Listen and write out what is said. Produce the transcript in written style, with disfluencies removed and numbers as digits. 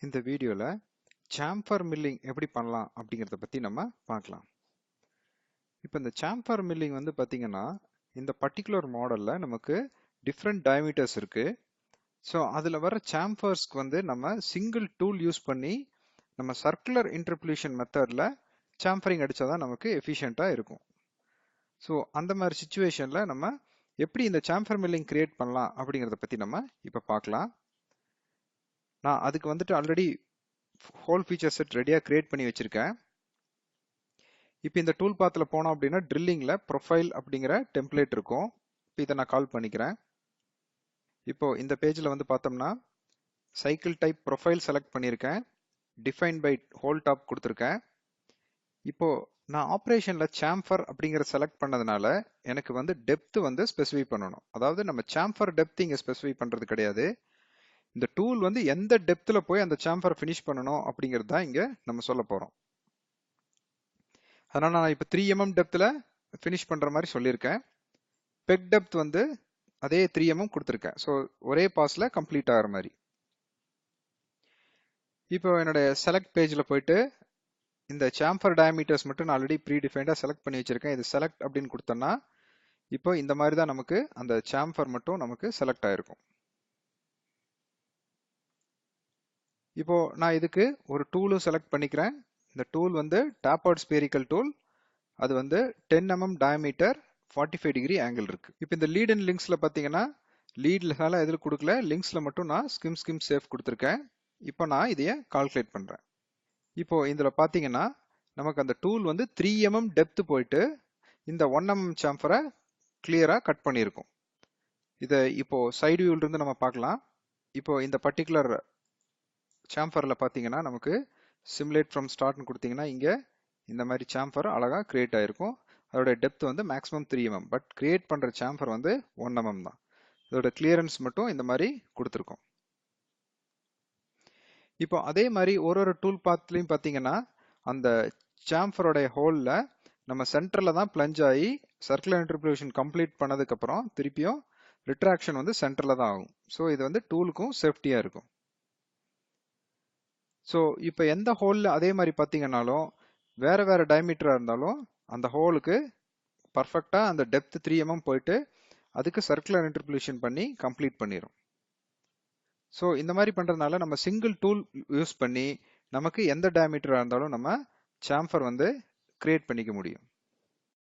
இந்த வீடியோல சாம்பர் மில்லிங் எப்படி பண்ணலாம் அப்படிங்கிறத பத்தி நம்ம பார்க்கலாம். இப்போ இந்த சாம்பர் மில்லிங் வந்து பாத்தீங்கன்னா இந்த பர்டிகுலர் மாடல்ல நமக்கு டிஃப்ரெண்ட் டயமீட்டர்ஸ் இருக்கு. ஸோ அதில் வர சாம்பர்ஸ்க்கு வந்து நம்ம சிங்கிள் டூல் யூஸ் பண்ணி நம்ம சர்க்குலர் இன்டர்போலேஷன் மெத்தட்ல சாம்பரிங் அடிச்சாதான் நமக்கு எஃபிஷியண்டா இருக்கும். ஸோ அந்த மாதிரி சுச்சுவேஷன்ல நம்ம எப்படி இந்த சாம்பர் மில்லிங் கிரியேட் பண்ணலாம் அப்படிங்கிறத பத்தி நம்ம இப்போ பார்க்கலாம். நான் அதுக்கு வந்துட்டு ஆல்ரெடி ஹோல் ஃபீச்சர் செட் ரெடியாக கிரியேட் பண்ணி வச்சிருக்கேன். இப்போ இந்த டூல் பாத்தில் போனோம் அப்படின்னா ட்ரில்லிங்கில் ப்ரொஃபைல் அப்படிங்கிற டெம்ப்ளேட் இருக்கும். இப்போ இதை நான் கால் பண்ணிக்கிறேன். இப்போ இந்த பேஜில் வந்து பார்த்தோம்னா சைக்கிள் டைப் ப்ரொஃபைல் செலக்ட் பண்ணியிருக்கேன். டிஃபைன் பை ஹோல் டாப் கொடுத்துருக்கேன். இப்போ நான் ஆப்ரேஷனில் சாம்பர் அப்படிங்கிற செலக்ட் பண்ணதுனால எனக்கு வந்து டெப்த் வந்து ஸ்பெசிஃபை பண்ணணும். அதாவது நம்ம சாம்பர் டெப்த் இங்கே ஸ்பெசிஃபை பண்ணுறது கிடையாது. இந்த டூல் வந்து எந்த டெப்த்தில் போய் அந்த சாம்பரை ஃபினிஷ் பண்ணணும் அப்படிங்கிறது தான் இங்கே நம்ம சொல்ல போகிறோம். அதனால நான் இப்போ 3 mm டெப்த்தில் ஃபினிஷ் பண்ணுற மாதிரி சொல்லியிருக்கேன். பெக் டெப்த் வந்து அதே 3 mm கொடுத்துருக்கேன். ஸோ ஒரே பாஸில் கம்ப்ளீட் ஆகிற மாதிரி. இப்போ என்னுடைய செலக்ட் பேஜில் போயிட்டு இந்த சாம்பர் டயமீட்டர்ஸ் மட்டும் நான் ஆல்ரெடி ப்ரீ டிஃபைண்டாக செலக்ட் பண்ணி வச்சிருக்கேன். இது செலக்ட் அப்படின்னு கொடுத்தோன்னா இப்போ இந்த மாதிரி தான் நமக்கு அந்த சாம்பர் மட்டும் நமக்கு செலக்ட் ஆயிருக்கும். இப்போ நான் இதுக்கு ஒரு டூலும் செலக்ட் பண்ணிக்கிறேன். இந்த டூல் வந்து டேப்பர்ட் ஸ்பெரிக்கல் டூல். அது வந்து 10 mm டயமீட்டர் 45 டிகிரி ஆங்கிள் இருக்கு. இப்போ இந்த லீட் அண்ட் லிங்க்ஸ்ல பாத்தீங்கன்னா லீட்ல எதில் கொடுக்கல, லிங்க்ஸ்ல மட்டும் நான் ஸ்கிம் சேஃப் கொடுத்துருக்கேன். இப்போ நான் இதைய கால்குலேட் பண்றேன். இப்போ இதுல பாத்தீங்கன்னா நமக்கு அந்த டூல் வந்து 3 mm டெப்த் போயிட்டு இந்த 1 mm சாம்பரை கிளியரா கட் பண்ணியிருக்கும். இதை இப்போ சைடு வியூல இருந்து நம்ம பார்க்கலாம். இப்போ இந்த பர்டிகுலர் சாம்பர்ல பாத்தீங்கன்னா நமக்கு சிமுலேட் ஃப்ரம் ஸ்டார்ட்னு கொடுத்தீங்கன்னா இங்க இந்த மாதிரி சாம்பர் அழகா கிரியேட் ஆயிருக்கும். அதோட டெப்த் வந்து மேக்ஸிமம் 3 mm. பட் கிரியேட் பண்ற சாம்பர் வந்து 1 mm தான். இதோட கிளியரன்ஸ் மட்டும் இந்த மாதிரி கொடுத்துருக்கோம். இப்போ அதே மாதிரி ஒரு டூல் பாத்லையும் பார்த்தீங்கன்னா அந்த சாம்பரோட ஹோல்ல நம்ம சென்டர்ல தான் பிளஞ்ச் ஆகி சர்க்குலர் இன்டர்போலேஷன் கம்ப்ளீட் பண்ணதுக்கு அப்புறம் திருப்பியும் ரிட்ராக்ஷன் வந்து சென்டர்ல தான் ஆகும். ஸோ இது வந்து டூலுக்கும் சேஃப்டியா இருக்கும். ஸோ இப்போ எந்த ஹோல்ல அதே மாதிரி பார்த்தீங்கன்னாலும் வேற டயமீட்டரா இருந்தாலும் அந்த ஹோலுக்கு பர்ஃபெக்டா அந்த டெப்த் 3 mm போயிட்டு அதுக்கு சர்க்குலர் இன்டர்போலேஷன் பண்ணி கம்ப்ளீட் பண்ணிடும். ஸோ இந்த மாதிரி பண்றதுனால நம்ம சிங்கிள் டூல் யூஸ் பண்ணி நமக்கு எந்த டயமீட்டரா இருந்தாலும் நம்ம சாம்பர் வந்து கிரியேட் பண்ணிக்க முடியும்.